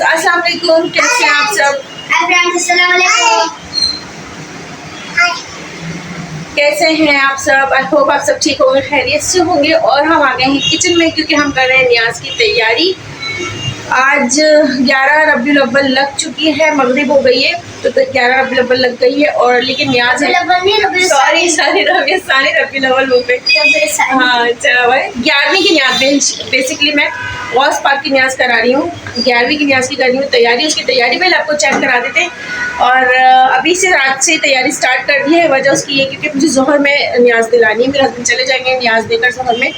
अस्सलाम वालेकुम, कैसे हैं आप सब? कैसे हैं आप सब? आई होप आप सब ठीक होंगे, खैरियत से होंगे। और हम आ गए हैं किचन में क्योंकि हम कर रहे हैं न्याज की तैयारी। आज 11 रबीउल अव्वल लग चुकी है, मगरिब हो गई है तो 11 रबीउल अव्वल लग गई है। और लेकिन न्याज है, सॉरी रबीउल अव्वल मुँह पे। हाँ चलो भाई, 11वीं की न्याज बेसिकली मैं गौस पाक की न्याज करा रही हूँ, 11वीं की न्याज की कर रही हूँ तैयारी। उसकी तैयारी पहले आपको चेक करा देते हैं। और अभी से रात से तैयारी स्टार्ट कर दी है। वजह उसकी ये क्योंकि मुझे ज़ोहर में न्याज दिलानी है। मेरे हस्बैंड चले जाएंगे न्याज देकर, ज़ोहर में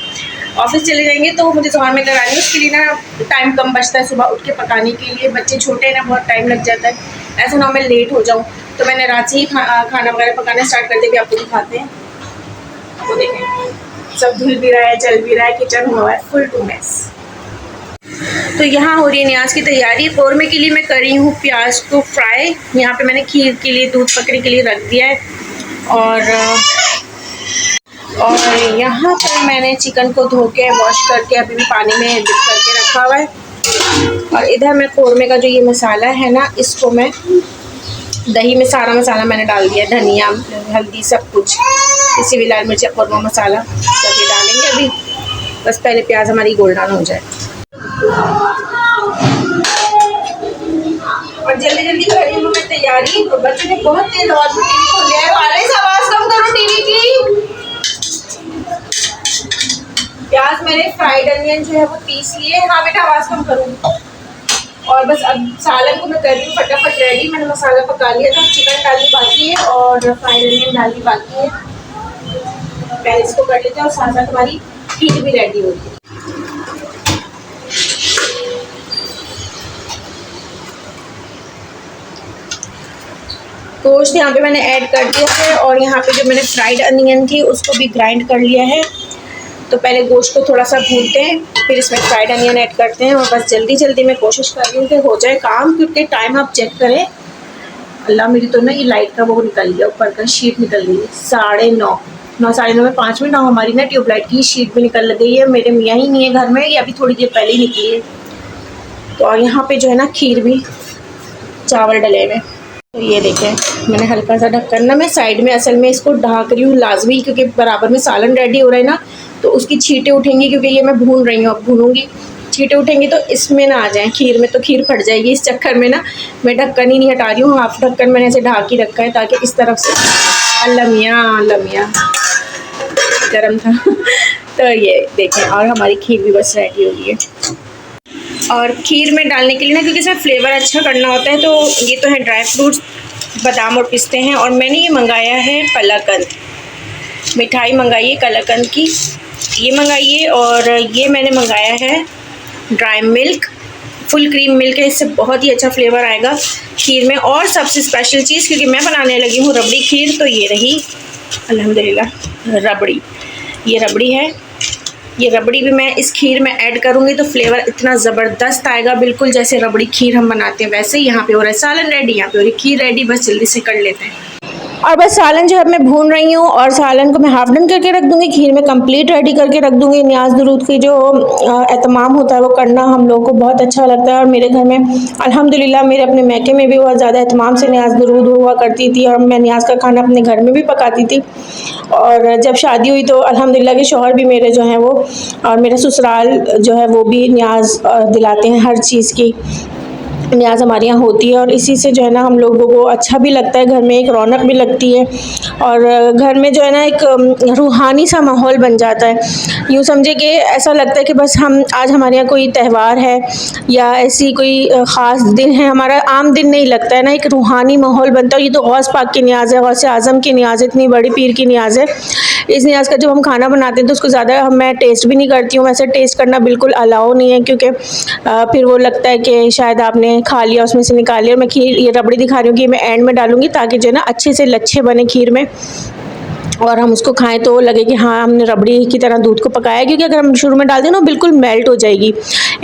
ऑफिस चले जाएंगे तो मुझे ज़ोहर में करानी है। उसके लिए ना टाइम कम बचता है सुबह उठ के पकाने के लिए। बच्चे छोटे हैं ना, बहुत टाइम लग जाता है, ऐसा ना मैं लेट हो जाऊँ। तो मैंने रात से ही खाना वगैरह पकाना स्टार्ट कर दिया। आपको दिखाते हैं, वो देखें सब धुल भी रहा है, जल भी रहा है, किचन हुआ है फुल टू मैस। तो यहाँ हो रही है न्याज की तैयारी। कौरमे के लिए मैं कर रही हूँ प्याज को फ्राई। यहाँ पे मैंने खीर के लिए दूध पकने के लिए रख दिया है। और यहाँ पर मैंने चिकन को धो के वॉश करके अभी भी पानी में डिप करके रखा हुआ है। और इधर मैं कौरमे का जो ये मसाला है ना, इसको मैं दही में सारा मसाला मैंने डाल दिया, धनिया, हल्दी, सब कुछ, किसी भी लाल मिर्च, कौरमा मसाला सब ये डालेंगे अभी। बस पहले प्याज हमारी गोल्डन हो जाए। और जल्दी जल्दी कर रही हूँ मैं तैयारी। तो बच्चे ने बहुत तेज आवाज में टीवी खोल लिया है। आवाज कम करो टीवी की। प्याज मैंने फ्राइड अनियन जो है वो पीस लिए। हाँ बेटा आवाज कम करो। और बस अब सालन को मैं कर रही हूँ फटाफट रेडी। मैंने मसाला पका लिया था, चिकन डालनी बाकी है और फ्राइड अनियन डालनी बाकी है। पहले इसको कर लेते हैं और साथ साथ हमारी खीर भी रेडी होगी। गोश्त यहाँ पे मैंने ऐड कर दिया है और यहाँ पे जो मैंने फ्राइड अनियन थी उसको भी ग्राइंड कर लिया है। तो पहले गोश्त को थोड़ा सा भूनते हैं, फिर इसमें फ्राइड अनियन ऐड करते हैं। और बस जल्दी जल्दी मैं कोशिश कर रही हूँ कि हो जाए काम, क्योंकि टाइम आप चेक करें। अल्लाह, मेरी तो ना ये लाइट का वो निकल गया, ऊपर का शीट निकल गई है। 9:30 साढ़े 9 में 5 मिनट। हमारी ना ट्यूबलाइट की शीट भी निकल गई है। मेरे मियाँ ही नहीं है घर में, ये अभी थोड़ी देर पहले ही निकली है। तो और यहाँ पे जो है ना खीर भी, चावल डले हुए। तो ये देखें, मैंने हल्का सा ढक्कन ना मैं साइड में असल में इसको ढक रही हूँ लाजमी, क्योंकि बराबर में सालन रेडी हो रहा है ना, तो उसकी छींटें उठेंगी। क्योंकि ये मैं भून रही हूँ, अब भूनूंगी, छींटें उठेंगी तो इसमें ना आ जाएं खीर में, तो खीर फट जाएगी। इस चक्कर में ना मैं ढक्कन ही नहीं हटा रही हूँ, हाफ ढक्कन मैंने ऐसे ढाक ही रखा है ताकि इस तरफ से अल्लाह मियाँ गर्म था। तो ये देखें, और हमारी खीर भी बस रेडी हो गई है। और खीर में डालने के लिए ना, क्योंकि इसमें फ्लेवर अच्छा करना होता है, तो ये तो है ड्राई फ्रूट्स, बादाम और पिस्ते हैं। और मैंने ये मंगाया है कलाकंद, मिठाई मंगाई है कलाकंद की, ये मंगाइए। और ये मैंने मंगाया है dry milk, full cream milk है, इससे बहुत ही अच्छा फ्लेवर आएगा खीर में। और सबसे स्पेशल चीज़, क्योंकि मैं बनाने लगी हूँ रबड़ी खीर, तो ये रही अल्हम्दुलिल्लाह रबड़ी। ये रबड़ी है, ये रबड़ी भी मैं इस खीर में ऐड करूँगी तो फ्लेवर इतना ज़बरदस्त आएगा, बिल्कुल जैसे रबड़ी खीर हम बनाते हैं वैसे ही। यहाँ पे हो रहा है सालन रेडी, यहाँ पे हो रही खीर रेडी। बस जल्दी से कर लेते हैं। और बस सालन जो है मैं भून रही हूँ, और सालन को मैं हाफ डन करके रख दूँगी, खीर में कंप्लीट रेडी करके रख दूँगी। न्याज दुरूद की जो एहतमाम होता है वो करना हम लोगों को बहुत अच्छा लगता है। और मेरे घर में अल्हम्दुलिल्लाह, मेरे अपने मैके में भी बहुत ज़्यादा एहतमाम से न्याज दुरूद हुआ करती थी, और मैं न्याज का खाना अपने घर में भी पकाती थी। और जब शादी हुई तो अल्हम्दुलिल्लाह के शौहर भी मेरे जो हैं वो, और मेरा ससुराल जो है वो भी न्याज दिलाते हैं, हर चीज़ की न्याज हमारे यहाँ होती है। और इसी से जो है ना हम लोगों को अच्छा भी लगता है, घर में एक रौनक भी लगती है, और घर में जो है ना एक रूहानी सा माहौल बन जाता है। यूँ समझे कि ऐसा लगता है कि बस हम आज हमारे यहाँ कोई त्यौहार है या ऐसी कोई ख़ास दिन है, हमारा आम दिन नहीं लगता है ना, एक रूहानी माहौल बनता है। ये तो गौस पाक की न्याज है, गौस आज़म की न्याज है, इतनी बड़ी पीर की न्याज है। इस न्याज का जब हम खाना बनाते हैं तो उसको ज़्यादा मैं टेस्ट भी नहीं करती हूँ, वैसे टेस्ट करना बिल्कुल अलाउ नहीं है, क्योंकि फिर वो लगता है कि शायद आपने खा लिया, उसमें से निकाल लिया। और मैं खीर, ये रबड़ी दिखा रही हूँ कि मैं एंड में डालूंगी ताकि जो है ना अच्छे से लच्छे बने खीर में, और हम उसको खाएं तो लगे कि हाँ हमने रबड़ी की तरह दूध को पकाया है। क्योंकि अगर हम शुरू में डाल दें ना बिल्कुल मेल्ट हो जाएगी,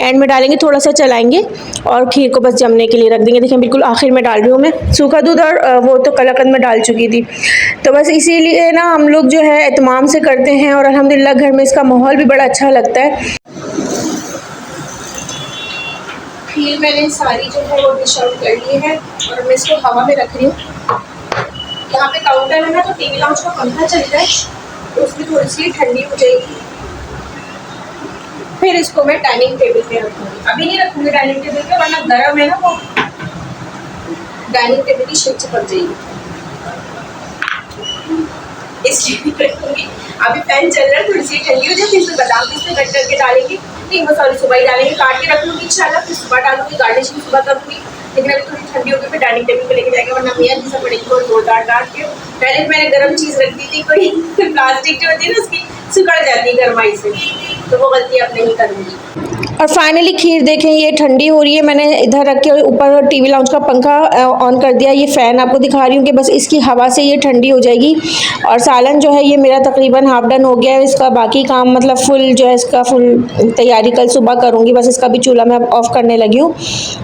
एंड में डालेंगे थोड़ा सा चलाएंगे और खीर को बस जमने के लिए रख देंगे। देखें बिल्कुल आखिर में डाल रही हूँ मैं सूखा दूध, और वो तो कलाकंद में डाल चुकी थी। तो बस इसीलिए ना हम लोग जो है एहतमाम से करते हैं, और अल्हम्दुलिल्लाह घर में इसका माहौल भी बड़ा अच्छा लगता है। खीर मैंने सारी जो है वो डिश आउट कर ली है और मैं इसको हवा में रख रही हूँ। यहाँ पे काउंटर है ना, तो टीवी लाउंज का पंखा चल रहा है, तो उसकी थोड़ी सी ठंडी हो जाएगी। फिर इसको मैं डाइनिंग टेबल पे रखूँगी। अभी नहीं रखूँगी डाइनिंग टेबल पे, वरना गर्म है ना, वो डाइनिंग टेबल की शेप से पक जाएगी, इसलिए नहीं रखूँगी। अभी फैन चल रहा है, थोड़ी सी ठंडी हो जाए, फिर इसमें बादाम पिस्ते कट करके डालेंगे। नहीं, वो सॉरी, सुबह ही डालेंगे, काट के रख लूँगी इंशाल्लाह, फिर सुबह डालूंगी, गार्निशिंग सुबह करूँगी। लेकिन अभी थोड़ी ठंडी होगी, फिर डाइनिंग टेबल पे लेके जाएगा, वरना मियाँ जैसा पड़ेगी और जोरदार डांट के। पहले मैंने गर्म चीज़ रख दी थी, कोई प्लास्टिक जो होती है ना, उसकी सिकुड़ जाती है गर्माई से, तो वो गलती अब नहीं करूँगी। और फाइनली खीर देखें ये ठंडी हो रही है। मैंने इधर रख के ऊपर टीवी लाउंज का पंखा ऑन कर दिया। ये फ़ैन आपको दिखा रही हूँ कि बस इसकी हवा से ये ठंडी हो जाएगी। और सालन जो है ये मेरा तकरीबन हाफ डन हो गया है। इसका बाकी काम मतलब फुल जो है, इसका फुल तैयारी कल सुबह करूँगी। बस इसका भी चूल्हा मैं ऑफ़ करने लगी हूँ।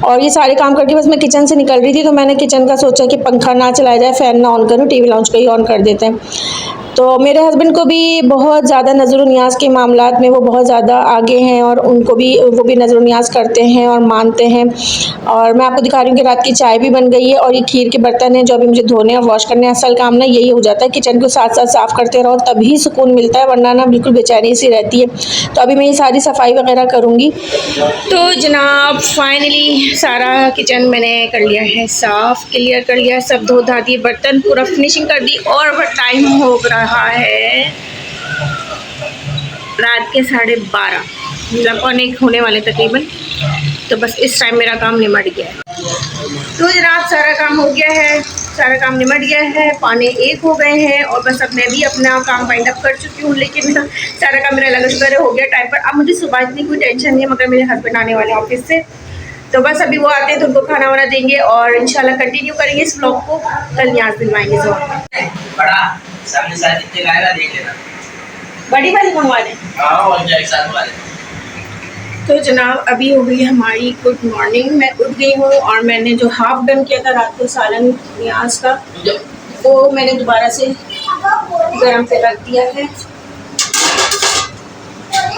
और ये सारे काम करके बस मैं किचन से निकल रही थी, तो मैंने किचन का सोचा कि पंखा ना चलाया जाए, फ़ैन ना ऑन करूँ, टीवी लाउंज का ही ऑन कर देते हैं। तो मेरे हस्बैंड को भी बहुत ज़्यादा नज़र न्याज़ के मामलात में वो बहुत ज़्यादा आगे हैं, और उनको भी वो भी नज़र न्याज़ करते हैं और मानते हैं। और मैं आपको दिखा रही हूँ कि रात की चाय भी बन गई है, और ये खीर के बर्तन हैं जो अभी मुझे धोने और वॉश करने हैं। असल काम ना यही हो जाता है, किचन को साथ साथ साफ़ करते रहो तभी सुकून मिलता है, वरना ना बिल्कुल बेचैनी सी रहती है। तो अभी मैं ये सारी सफाई वगैरह करूँगी। तो जनाब फाइनली सारा किचन मैंने कर लिया है साफ़, क्लियर कर लिया, सब धो धा दिए, बर्तन पूरा फिनिशिंग कर दी। और अब टाइम हो रहा है रात के 12:30, मतलब 1 होने वाले तकरीबन। तो बस इस टाइम मेरा काम निमट गया है। तो जनाब सारा काम हो गया है, सारा काम निमट गया है, 1:15 हो गए हैं, और बस अब मैं भी अपना काम वाइंड अप कर चुकी हूँ। लेकिन सारा काम मेरा लगा शुक्र हो गया टाइम पर। अब मुझे सुबह इतनी कोई टेंशन नहीं है, मगर मेरे हस्बैंड आने वाले ऑफिस से, तो बस अभी वो आते हैं तो उनको खाना वाना देंगे, और इंशाल्लाह कंटिन्यू करेंगे इस व्लॉग को। कल न्याज़ दिलवाएंगे बड़ा सामने साथ इतने गायला देख लेना, बड़ी वाली मंगवा लें। हाँ, और क्या एक साथ मंगवा लें। तो जनाब अभी हो गई हमारी गुड मॉर्निंग। मैं उठ गई हूँ, और मैंने जो हाफ डन किया था रात को सालन न्याज़ का, वो मैंने दोबारा से गरम पे रख दिया है,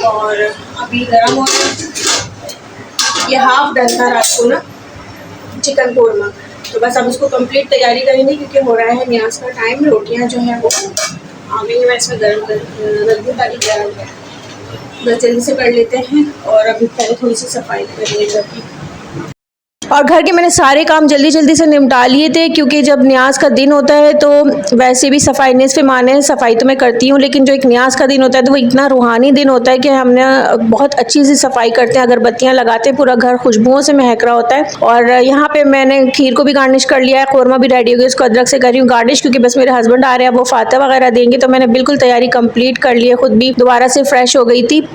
और अभी गरम हो रहा है। ये हाफ डन था रात को ना चिकन कोरमा, तो बस अब उसको कंप्लीट तैयारी करेंगे, क्योंकि हो रहा है न्याज़ का टाइम। रोटियां जो है वो आ गई, मैं इसमें गर्म कर रख दूँ ताकि गर्म है, बस जल्दी से कर लेते हैं। और अभी पहले थोड़ी सी सफाई करेंगे घर की। और घर के मैंने सारे काम जल्दी जल्दी से निपटा लिए थे, क्योंकि जब न्याज़ का दिन होता है तो वैसे भी सफाई निस्फ़ माने सफाई तो मैं करती हूँ, लेकिन जो एक न्याज़ का दिन होता है तो वो इतना रूहानी दिन होता है कि हमने बहुत अच्छी सी सफाई करते हैं, अगरबत्तियाँ लगाते हैं, पूरा घर खुशबुओं से महक रहा होता है। और यहाँ पे मैंने खीर को भी गार्निश कर लिया है, कौरमा भी रेडी हो गया, उसको अदरक से कर रही हूँ गार्निश, क्योंकि बस मेरे हस्बैंड आ रहे हैं, वो फातह वगैरह देंगे। तो मैंने बिल्कुल तैयारी कंप्लीट कर ली है, खुद भी दोबारा से फ्रेश हो गई थी।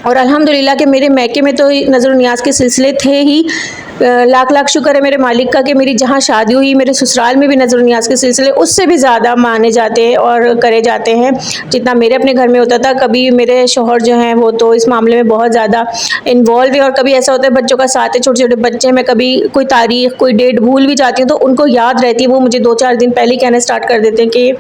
और अल्हम्दुलिल्लाह कि मेरे मैके में तो नज़र न्याज़ के सिलसिले थे ही, लाख लाख शुक्र है मेरे मालिक का कि मेरी जहाँ शादी हुई मेरे ससुराल में भी नज़र न्याज़ के सिलसिले उससे भी ज़्यादा माने जाते हैं और करे जाते हैं जितना मेरे अपने घर में होता था। कभी मेरे शौहर जो हैं वो तो इस मामले में बहुत ज़्यादा इन्वॉल्व है, और कभी ऐसा होता है बच्चों का साथ है, छोटे छोटे बच्चे हैं, मैं कभी कोई तारीख कोई डेट भूल भी जाती हूँ तो उनको याद रहती है, वो मुझे 2-4 दिन पहले ही कहना स्टार्ट कर देते हैं कि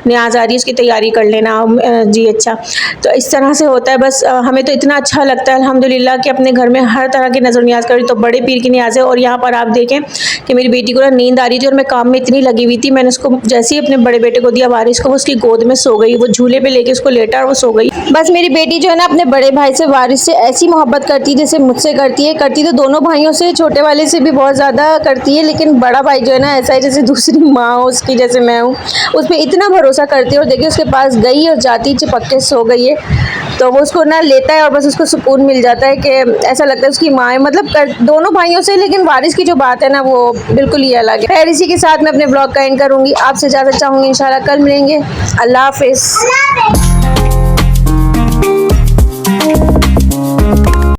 न्याज़ आ रही है, उसकी तैयारी कर लेना। जी अच्छा, तो इस तरह से होता है। बस हमें तो इतना अच्छा लगता है अल्हम्दुलिल्लाह कि अपने घर में हर तरह की नज़र न्याज़ करी। तो बड़े पीर की न्याज़ है। और यहाँ पर आप देखें कि मेरी बेटी को ना नींद आ रही थी और मैं काम में इतनी लगी हुई थी, मैंने उसको जैसे ही अपने बड़े बेटे को दिया वारिस को, वो उसकी गोद में सो गई, वो झूले पे लेके उसको लेटा और वो सो गई। बस मेरी बेटी जो है ना अपने बड़े भाई से वारिस से ऐसी मोहब्बत करती है जैसे मुझसे करती है। करती तो दोनों भाइयों से, छोटे वाले से भी बहुत ज़्यादा करती है, लेकिन बड़ा भाई जो है ना ऐसा है जैसे दूसरी माँ हो उसकी, जैसे मैं हूँ, उस पर इतना भरोसा करती है। और देखिए उसके पास गई और जाती चिपक के सो गई है, तो वो उसको ना लेता है और बस उसको सुकून मिल जाता है कि ऐसा लगता है उसकी माँ है। मतलब दोनों भाइयों से, लेकिन वारिस की जो बात है ना वो बिल्कुल ही अलग है। खैर इसी के साथ मैं अपने ब्लॉग का एंड करूँगी, आपसे इजाज़त चाहूँगी, इंशाल्लाह कल मिलेंगे। अल्लाह हाफ़िज़।